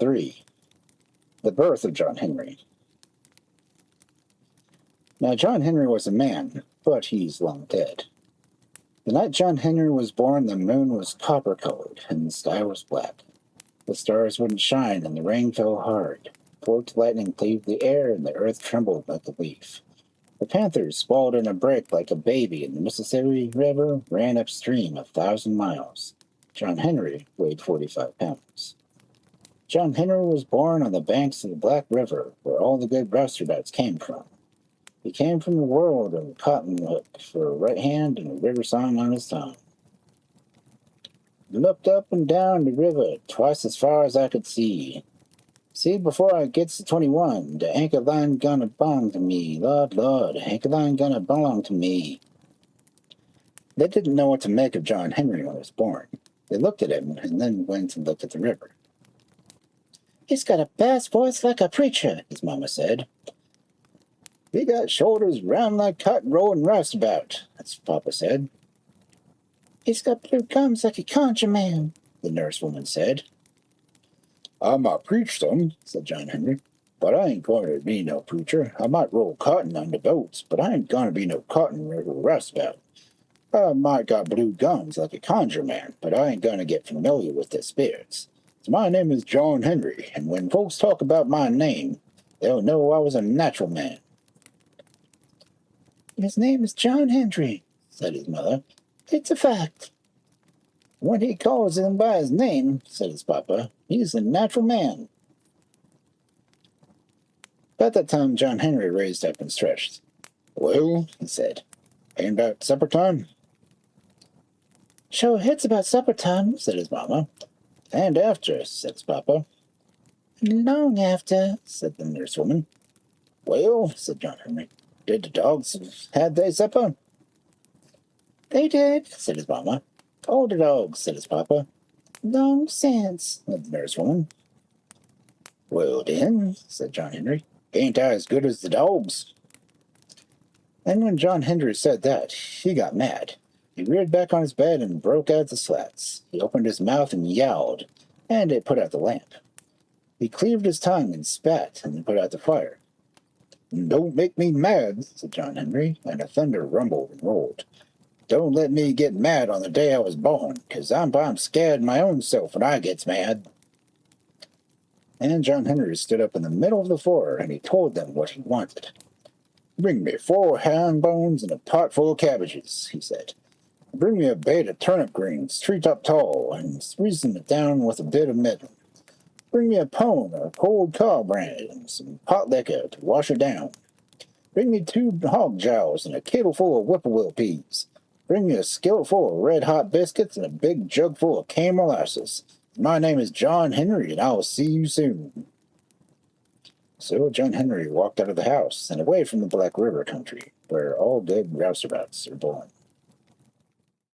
3. The Birth of John Henry. Now John Henry was a man, but he's long dead. The night John Henry was born, the moon was copper-colored, and the sky was black. The stars wouldn't shine, and the rain fell hard. Forked lightning cleaved the air, and the earth trembled like a leaf. The panthers sprawled in a break like a baby, and the Mississippi River ran upstream 1,000 miles. John Henry weighed 45 pounds. John Henry was born on the banks of the Black River, where all the good roustabouts came from. He came from the world of Cottonwood for a right hand and a river song on his tongue. Looked up and down the river twice as far as I could see. See, before I gets to 21, the anchor line gonna belong to me. Lord, Lord, the anchor line gonna belong to me. They didn't know what to make of John Henry when he was born. They looked at him and then went and looked at the river. He's got a bass voice like a preacher, his mama said. He got shoulders round like cotton rolling roustabout, his papa said. He's got blue gums like a conjure man, the nurse woman said. I might preach some, said John Henry, but I ain't going to be no preacher. I might roll cotton on the boats, but I ain't going to be no cotton river roustabout. I might got blue gums like a conjure man, but I ain't going to get familiar with their spirits. So my name is John Henry, and when folks talk about my name, they'll know I was a natural man. His name is John Henry, said his mother. It's a fact. When he calls him by his name, said his papa, he's a natural man. About that time, John Henry raised up and stretched. Well, he said, ain't about supper time? Sure, it's about supper time, said his mama. And after, said his papa. Long after, said the nurse woman. Well, said John Henry, did the dogs had they supper? They did, said his mama. All the dogs, said his papa. Long since, said the nurse woman. Well then, said John Henry, ain't I as good as the dogs? And when John Henry said that, he got mad. He reared back on his bed and broke out the slats. He opened his mouth and yowled, and it put out the lamp. He cleaved his tongue and spat, and then put out the fire. Don't make me mad, said John Henry, and the thunder rumbled and rolled. Don't let me get mad on the day I was born, 'cause I'm scared my own self when I gets mad. And John Henry stood up in the middle of the floor, and he told them what he wanted. Bring me 4 ham bones and a pot full of cabbages, he said. Bring me a bait of turnip greens, treetop tall, and season it down with a bit of mitten. Bring me a pone of cold cob brand and some pot liquor to wash it down. Bring me 2 hog jowls and a kettle full of whippoorwill peas. Bring me a skillet full of red-hot biscuits and a big jug full of cane molasses. My name is John Henry, and I will see you soon. So John Henry walked out of the house and away from the Black River country, where all good roustabouts are born.